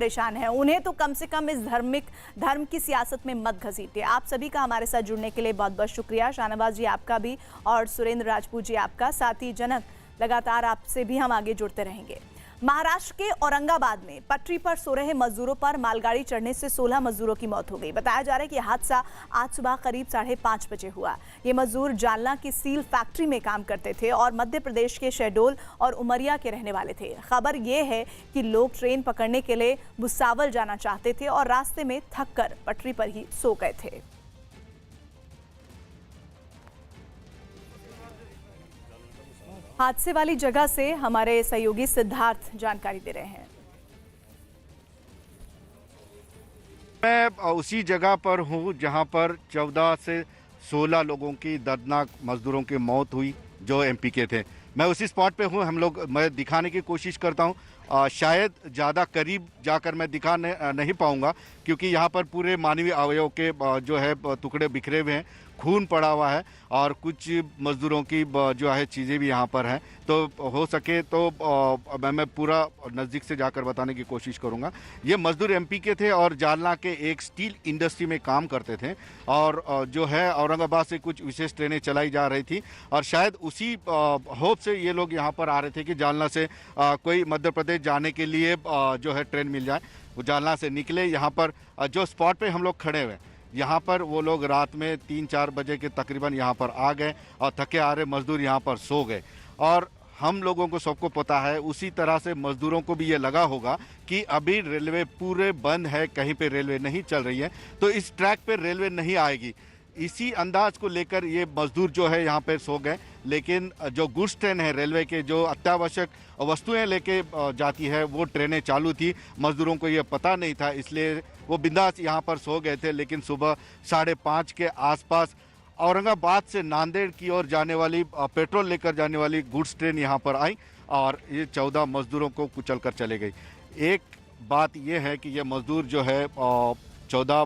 परेशान हैं, उन्हें तो कम से कम इस धर्म की सियासत में मत घसीटिए। आप सभी का हमारे साथ जुड़ने के लिए बहुत बहुत शुक्रिया। शाहनवाज जी आपका भी और सुरेंद्र राजपूत जी आपका, साथ ही जनक लगातार आपसे भी हम आगे जुड़ते रहेंगे। महाराष्ट्र के औरंगाबाद में पटरी पर सो रहे मजदूरों पर मालगाड़ी चढ़ने से 16 मजदूरों की मौत हो गई। बताया जा रहा है कि हादसा आज सुबह करीब 5:30 बजे हुआ। ये मजदूर जालना की स्टील फैक्ट्री में काम करते थे और मध्य प्रदेश के शहडोल और उमरिया के रहने वाले थे। खबर ये है कि लोग ट्रेन पकड़ने के लिए भुसावल जाना चाहते थे और रास्ते में थक कर पटरी पर ही सो गए थे। हादसे वाली जगह से हमारे सहयोगी सिद्धार्थ जानकारी दे रहे हैं। मैं उसी जगह पर हूं जहां पर 14 से 16 लोगों की दर्दनाक मजदूरों की मौत हुई जो एमपी के थे। मैं उसी स्पॉट पे हूं। मैं दिखाने की कोशिश करता हूं। शायद ज़्यादा करीब जाकर मैं दिखा नहीं पाऊंगा क्योंकि यहाँ पर पूरे मानवीय अवयव के जो है टुकड़े बिखरे हुए हैं, खून पड़ा हुआ है और कुछ मजदूरों की जो है चीज़ें भी यहाँ पर हैं। तो हो सके तो मैं पूरा नज़दीक से जाकर बताने की कोशिश करूँगा। ये मजदूर एमपी के थे और जालना के एक स्टील इंडस्ट्री में काम करते थे और जो है औरंगाबाद से कुछ विशेष ट्रेनें चलाई जा रही थी और शायद उसी होप से ये लोग यहाँ पर आ रहे थे कि जालना से कोई मध्य प्रदेश जाने के लिए जो है ट्रेन मिल जाए। वो जालना से निकले। यहाँ पर जो स्पॉट पे हम लोग खड़े हुए, यहाँ पर वो लोग रात में 3-4 बजे के तकरीबन यहाँ पर आ गए और थके आ रहे मजदूर यहाँ पर सो गए। और हम लोगों को सबको पता है, उसी तरह से मजदूरों को भी ये लगा होगा कि अभी रेलवे पूरे बंद है, कहीं पे रेलवे नहीं चल रही है, तो इस ट्रैक पे रेलवे नहीं आएगी। इसी अंदाज को लेकर ये मजदूर जो है यहाँ पे सो गए। लेकिन जो गुड्स ट्रेन है रेलवे के, जो अत्यावश्यक वस्तुएं लेके जाती है, वो ट्रेनें चालू थी। मजदूरों को ये पता नहीं था, इसलिए वो बिंदास यहाँ पर सो गए थे। लेकिन सुबह 5:30 के आसपास औरंगाबाद से नांदेड़ की ओर जाने वाली पेट्रोल लेकर जाने वाली गुड्स ट्रेन यहाँ पर आई और ये 14 मजदूरों को कुचल कर चले गई। एक बात ये है कि ये मजदूर जो है 16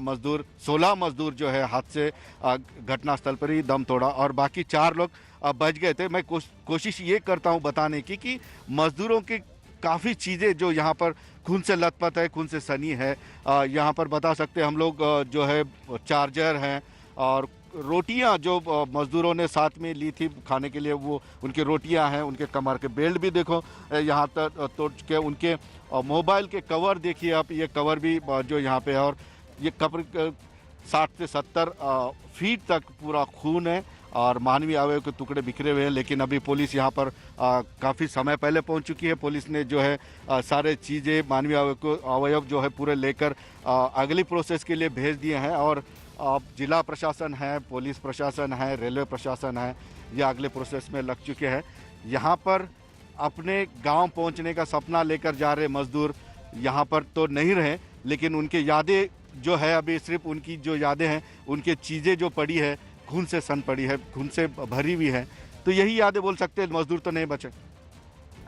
मजदूर जो है हादसे घटनास्थल पर ही दम तोड़ा और बाकी 4 लोग बच गए थे। मैं कोशिश ये करता हूँ बताने की कि मजदूरों की काफ़ी चीज़ें जो यहाँ पर खून से लथपथ है, खून से सनी है। यहाँ पर बता सकते हैं हम लोग जो है चार्जर हैं और रोटियां जो मजदूरों ने साथ में ली थी खाने के लिए, वो उनकी रोटियां हैं। उनके कमर के बेल्ट भी देखो यहाँ तक तोड़ के। उनके मोबाइल के कवर देखिए आप, ये कवर भी जो यहाँ पे है और ये कब्र 60 से 70 फीट तक पूरा खून है और मानवीय अवयव के टुकड़े बिखरे हुए हैं। लेकिन अभी पुलिस यहाँ पर काफ़ी समय पहले पहुँच चुकी है। पुलिस ने जो है सारे चीज़ें मानवीय अवयव जो है पूरे लेकर अगली प्रोसेस के लिए भेज दिए हैं और जिला प्रशासन है, पुलिस प्रशासन है, रेलवे प्रशासन है, ये अगले प्रोसेस में लग चुके हैं। यहाँ पर अपने गांव पहुंचने का सपना लेकर जा रहे मजदूर यहाँ पर तो नहीं रहे, लेकिन उनकी यादें जो है, अभी सिर्फ उनकी जो यादें हैं, उनकी चीज़ें जो पड़ी है, खून से सन पड़ी है, खून से भरी हुई है, तो यही यादें बोल सकते हैं। मजदूर तो नहीं बचे।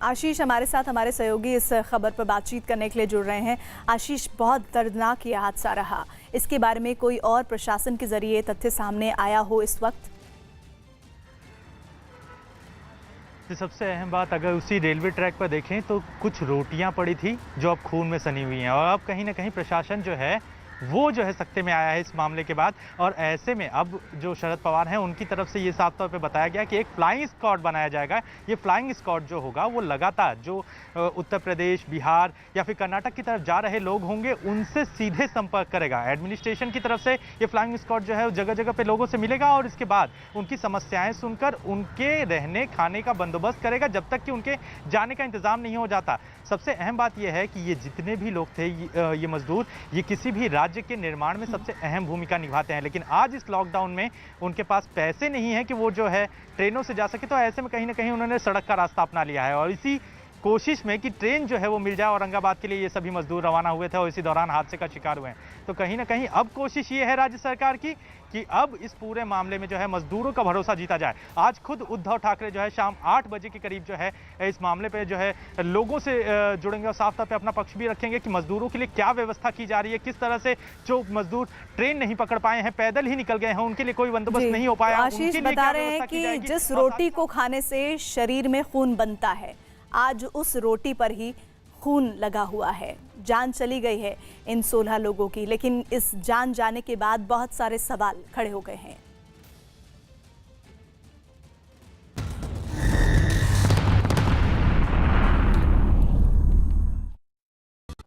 आशीष हमारे साथ, हमारे सहयोगी इस खबर पर बातचीत करने के लिए जुड़ रहे हैं। आशीष, बहुत दर्दनाक ये हादसा रहा, इसके बारे में कोई और प्रशासन के जरिए तथ्य सामने आया हो इस वक्त? सबसे अहम बात, अगर उसी रेलवे ट्रैक पर देखें तो कुछ रोटियां पड़ी थी जो अब खून में सनी हुई हैं और अब कहीं ना कहीं प्रशासन जो है वो जो है सख्ते में आया है इस मामले के बाद। और ऐसे में अब जो शरद पवार हैं उनकी तरफ से ये साफ तौर पे बताया गया कि एक फ्लाइंग स्क्वाड बनाया जाएगा। ये फ्लाइंग स्क्वाड जो होगा वो लगातार जो उत्तर प्रदेश, बिहार या फिर कर्नाटक की तरफ जा रहे लोग होंगे उनसे सीधे संपर्क करेगा। एडमिनिस्ट्रेशन की तरफ से ये फ्लाइंग स्क्वाड जो है जगह जगह पे लोगों से मिलेगा और इसके बाद उनकी समस्याएं सुनकर उनके रहने खाने का बंदोबस्त करेगा जब तक कि उनके जाने का इंतजाम नहीं हो जाता। सबसे अहम बात यह है कि ये जितने भी लोग थे, ये मजदूर, ये किसी भी राज्य के निर्माण में सबसे अहम भूमिका निभाते हैं। लेकिन आज इस लॉकडाउन में उनके पास पैसे नहीं है कि वो जो है ट्रेनों से जा सके, तो ऐसे में कहीं ना कहीं उन्होंने सड़क का रास्ता अपना लिया है और इसी कोशिश में कि ट्रेन जो है वो मिल जाए औरंगाबाद के लिए ये सभी मजदूर रवाना हुए थे और इसी दौरान हादसे का शिकार हुए हैं। तो कहीं ना कहीं अब कोशिश ये है राज्य सरकार की कि अब इस पूरे मामले में जो है मजदूरों का भरोसा जीता जाए। आज खुद उद्धव ठाकरे जो है शाम 8 बजे के करीब जो है इस मामले पे जो है लोगों से जुड़ेंगे और साफ तौर पे अपना पक्ष भी रखेंगे कि मजदूरों के लिए क्या व्यवस्था की जा रही है, किस तरह से जो मजदूर ट्रेन नहीं पकड़ पाए हैं, पैदल ही निकल गए हैं, उनके लिए कोई बंदोबस्त नहीं हो पाया। आशीष बता रहे हैं कि जिस रोटी को खाने से शरीर में खून बनता है, आज उस रोटी पर ही खून लगा हुआ है, जान चली गई है इन 16 लोगों की, लेकिन इस जान जाने के बाद बहुत सारे सवाल खड़े हो गए हैं।